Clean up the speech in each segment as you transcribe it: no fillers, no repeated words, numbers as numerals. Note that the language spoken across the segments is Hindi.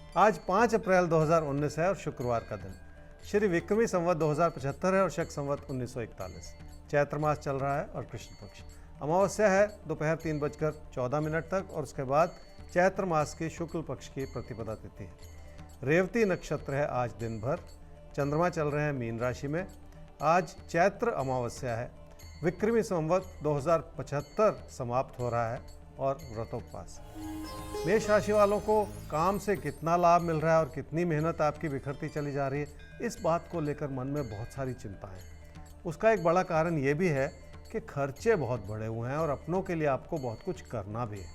आज 5 अप्रैल 2019 है और शुक्रवार का दिन। श्री विक्रमी संवत 2075 है और शक संवत 1941। चैत्र मास चल रहा है और कृष्ण पक्ष। अमावस्या है दोपहर 3:14 तक और उसके बाद चैत्र मास की शुक्ल पक्ष की प्रतिपदा तिथि है। रेवती नक्षत्र है आज दिन भर। चंद्रमा चल रहे हैं मीन राशि में। आज चैत्र अमावस्या है। विक्रमी संवत 2075 समाप्त हो रहा है और व्रतोपवास। मेष राशि वालों को काम से कितना लाभ मिल रहा है और कितनी मेहनत आपकी बिखरती चली जा रही है, इस बात को लेकर मन में बहुत सारी चिंता है। उसका एक बड़ा कारण ये भी है कि खर्चे बहुत बढ़े हुए हैं और अपनों के लिए आपको बहुत कुछ करना भी है।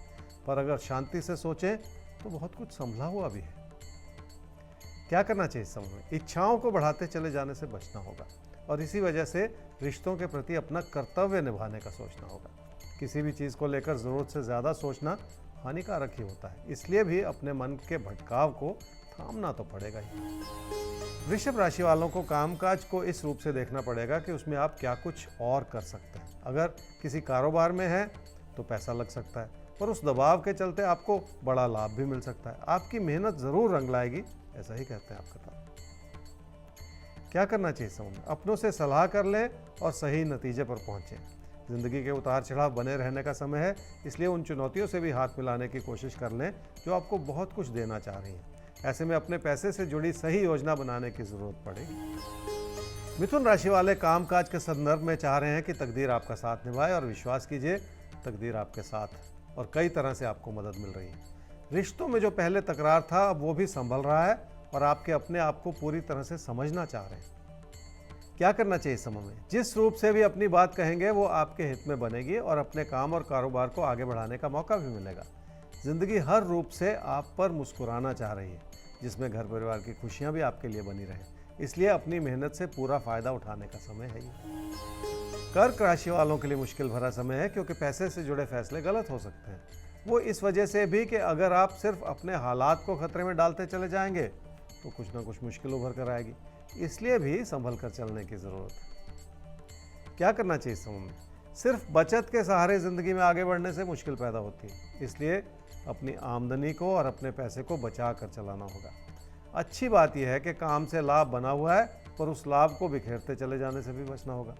पर अगर शांति से सोचें तो बहुत कुछ संभला हुआ भी है। क्या करना चाहिए इस समय में? इच्छाओं को बढ़ाते चले जाने से बचना होगा और इसी वजह से रिश्तों के प्रति अपना कर्तव्य निभाने का सोचना होगा। किसी भी चीज़ को लेकर ज़रूरत से ज़्यादा सोचना हानिकारक ही होता है, इसलिए भी अपने मन के भटकाव को थामना तो पड़ेगा ही। वृषभ राशि वालों को कामकाज को इस रूप से देखना पड़ेगा कि उसमें आप क्या कुछ और कर सकते हैं। अगर किसी कारोबार में है तो पैसा लग सकता है, पर उस दबाव के चलते आपको बड़ा लाभ भी मिल सकता है। आपकी मेहनत ज़रूर रंग लाएगी, ऐसा ही कहते हैं आपके पास। क्या करना चाहिए समय में? अपनों से सलाह कर लें और सही नतीजे पर पहुंचें। जिंदगी के उतार चढ़ाव बने रहने का समय है, इसलिए उन चुनौतियों से भी हाथ मिलाने की कोशिश कर लें जो आपको बहुत कुछ देना चाह रही हैं। ऐसे में अपने पैसे से जुड़ी सही योजना बनाने की जरूरत पड़ेगी। मिथुन राशि वाले कामकाज के संदर्भ में चाह रहे हैं कि तकदीर आपका साथ निभाए और विश्वास कीजिए तकदीर आपके साथ और कई तरह से आपको मदद मिल रही है। रिश्तों में जो पहले तकरार था अब वो भी संभल रहा है और आपके अपने आप को पूरी तरह से समझना चाह रहे हैं। क्या करना चाहिए इस समय में? जिस रूप से भी अपनी बात कहेंगे वो आपके हित में बनेगी और अपने काम और कारोबार को आगे बढ़ाने का मौका भी मिलेगा। जिंदगी हर रूप से आप पर मुस्कुराना चाह रही है, जिसमें घर परिवार की खुशियां भी आपके लिए बनी रहें। इसलिए अपनी मेहनत से पूरा फायदा उठाने का समय है ये। कर्क राशि वालों के लिए मुश्किल भरा समय है, क्योंकि पैसे से जुड़े फैसले गलत हो सकते हैं। वो इस वजह से भी कि अगर आप सिर्फ अपने हालात को खतरे में डालते चले जाएंगे तो कुछ ना कुछ मुश्किल उभर कर आएगी, इसलिए भी संभल कर चलने की जरूरत है। क्या करना चाहिए इस समय में? सिर्फ बचत के सहारे जिंदगी में आगे बढ़ने से मुश्किल पैदा होती है, इसलिए अपनी आमदनी को और अपने पैसे को बचा कर चलाना होगा। अच्छी बात यह है कि काम से लाभ बना हुआ है, पर उस लाभ को बिखेरते चले जाने से भी बचना होगा।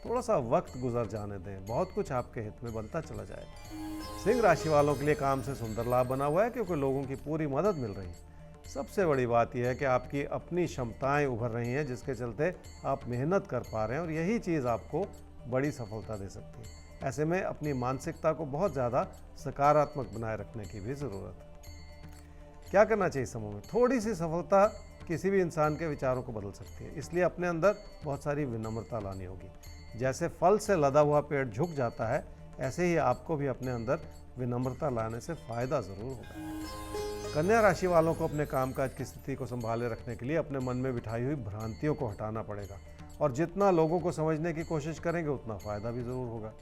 थोड़ा सा वक्त गुजर जाने दें, बहुत कुछ आपके हित में बनता चला जाएगा। सिंह राशि वालों के लिए काम से सुंदर लाभ बना हुआ है, क्योंकि लोगों की पूरी मदद मिल रही है। सबसे बड़ी बात यह है कि आपकी अपनी क्षमताएं उभर रही हैं, जिसके चलते आप मेहनत कर पा रहे हैं और यही चीज़ आपको बड़ी सफलता दे सकती है। ऐसे में अपनी मानसिकता को बहुत ज़्यादा सकारात्मक बनाए रखने की भी ज़रूरत है। क्या करना चाहिए समूह में? थोड़ी सी सफलता किसी भी इंसान के विचारों को बदल सकती है, इसलिए अपने अंदर बहुत सारी विनम्रता लानी होगी। जैसे फल से लदा हुआ पेड़ झुक जाता है, ऐसे ही आपको भी अपने अंदर विनम्रता लाने से फायदा ज़रूर होगा। कन्या राशि वालों को अपने कामकाज की स्थिति को संभाले रखने के लिए अपने मन में बिठाई हुई भ्रांतियों को हटाना पड़ेगा और जितना लोगों को समझने की कोशिश करेंगे उतना फ़ायदा भी ज़रूर होगा।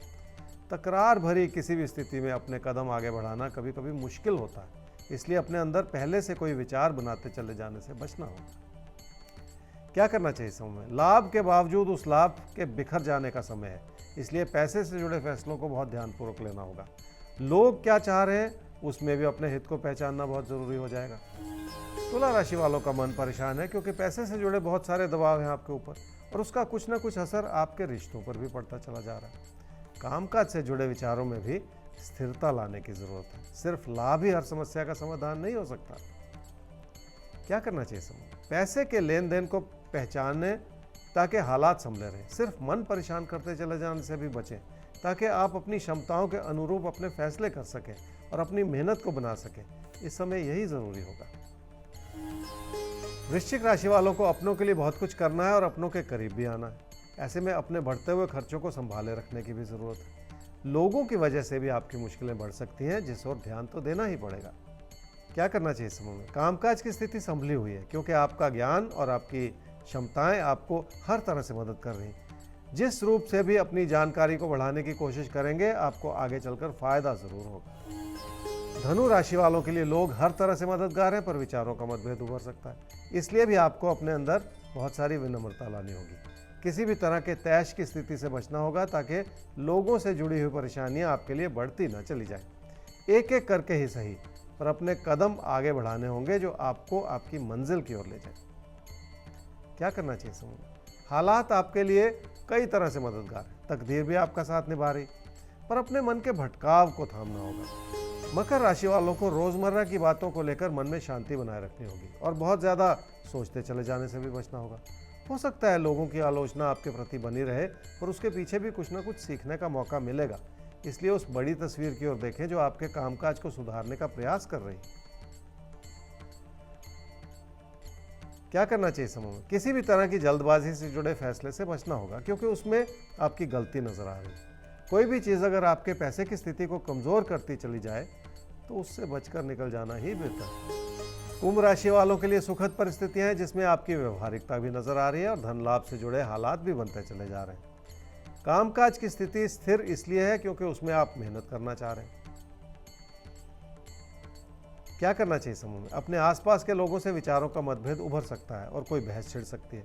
तकरार भरी किसी भी स्थिति में अपने कदम आगे बढ़ाना कभी कभी मुश्किल होता है, इसलिए अपने अंदर पहले से कोई विचार बनाते चले जाने से बचना होगा। क्या करना चाहिए समय में? लाभ के बावजूद उस लाभ के बिखर जाने का समय है, इसलिए पैसे से जुड़े फैसलों को बहुत ध्यानपूर्वक लेना होगा। लोग क्या चाह रहे हैं उसमें भी अपने हित को पहचानना बहुत ज़रूरी हो जाएगा। तुला राशि वालों का मन परेशान है, क्योंकि पैसे से जुड़े बहुत सारे दबाव हैं आपके ऊपर और उसका कुछ ना कुछ असर आपके रिश्तों पर भी पड़ता चला जा रहा है। कामकाज से जुड़े विचारों में भी स्थिरता लाने की ज़रूरत है। सिर्फ लाभ ही हर समस्या का समाधान नहीं हो सकता। क्या करना चाहिए समय? पैसे के लेन देन को पहचानें ताकि हालात संभले रहें। सिर्फ मन परेशान करते चले जाने से भी बचें, ताकि आप अपनी क्षमताओं के अनुरूप अपने फैसले कर सकें और अपनी मेहनत को बना सकें। इस समय यही ज़रूरी होगा। वृश्चिक राशि वालों को अपनों के लिए बहुत कुछ करना है और अपनों के करीब भी आना है। ऐसे में अपने बढ़ते हुए खर्चों को संभाले रखने की भी ज़रूरत है। लोगों की वजह से भी आपकी मुश्किलें बढ़ सकती हैं, जिस ओर ध्यान तो देना ही पड़ेगा। क्या करना चाहिए इस समय में? कामकाज की स्थिति संभली हुई है, क्योंकि आपका ज्ञान और आपकी क्षमताएं आपको हर तरह से मदद कर रही हैं। जिस रूप से भी अपनी जानकारी को बढ़ाने की कोशिश करेंगे आपको आगे चलकर फायदा जरूर होगा। धनु राशि वालों के लिए लोग हर तरह से मददगार हैं, पर विचारों का मतभेद उभर सकता है, इसलिए भी आपको अपने अंदर बहुत सारी विनम्रता लानी होगी। किसी भी तरह के तैश की स्थिति से बचना होगा, ताकि लोगों से जुड़ी हुई परेशानियां आपके लिए बढ़ती ना चली जाए। एक एक करके ही सही, पर अपने कदम आगे बढ़ाने होंगे जो आपको आपकी मंजिल की ओर ले जाए। क्या करना चाहिए समूह में? हालात आपके लिए कई तरह से मददगार है, तकदीर भी आपका साथ निभा रही, पर अपने मन के भटकाव को थामना होगा। मकर राशि वालों को रोजमर्रा की बातों को लेकर मन में शांति बनाए रखनी होगी और बहुत ज़्यादा सोचते चले जाने से भी बचना होगा। हो सकता है लोगों की आलोचना आपके प्रति बनी रहे, पर उसके पीछे भी कुछ ना कुछ सीखने का मौका मिलेगा। इसलिए उस बड़ी तस्वीर की ओर देखें जो आपके कामकाज को सुधारने का प्रयास कर रही है। क्या करना चाहिए समूह में? किसी भी तरह की जल्दबाजी से जुड़े फैसले से बचना होगा, क्योंकि उसमें आपकी गलती नजर आ रही है। कोई भी चीज़ अगर आपके पैसे की स्थिति को कमज़ोर करती चली जाए तो उससे बचकर निकल जाना ही बेहतर है। कुंभ राशि वालों के लिए सुखद परिस्थितियां हैं, जिसमें आपकी व्यवहारिकता भी नजर आ रही है और धन लाभ से जुड़े हालात भी बनते चले जा रहे हैं। कामकाज की स्थिति स्थिर इसलिए है क्योंकि उसमें आप मेहनत करना चाह रहे हैं। क्या करना चाहिए समूह में? अपने आसपास के लोगों से विचारों का मतभेद उभर सकता है और कोई बहस छिड़ सकती है।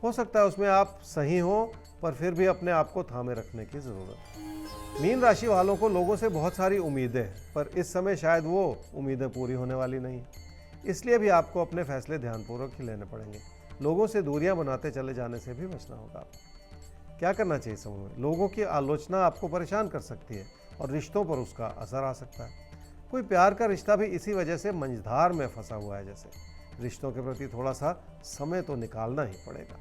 हो सकता है उसमें आप सही हो, पर फिर भी अपने आप को थामे रखने की जरूरत है। मीन राशि वालों को लोगों से बहुत सारी उम्मीदें हैं, पर इस समय शायद वो उम्मीदें पूरी होने वाली नहीं, इसलिए भी आपको अपने फैसले ध्यानपूर्वक ही लेने पड़ेंगे। लोगों से दूरियां बनाते चले जाने से भी बचना होगा। क्या करना चाहिए समूह में? लोगों की आलोचना आपको परेशान कर सकती है और रिश्तों पर उसका असर आ सकता है। कोई प्यार का रिश्ता भी इसी वजह से मंझधार में फंसा हुआ है। जैसे रिश्तों के प्रति थोड़ा सा समय तो निकालना ही पड़ेगा।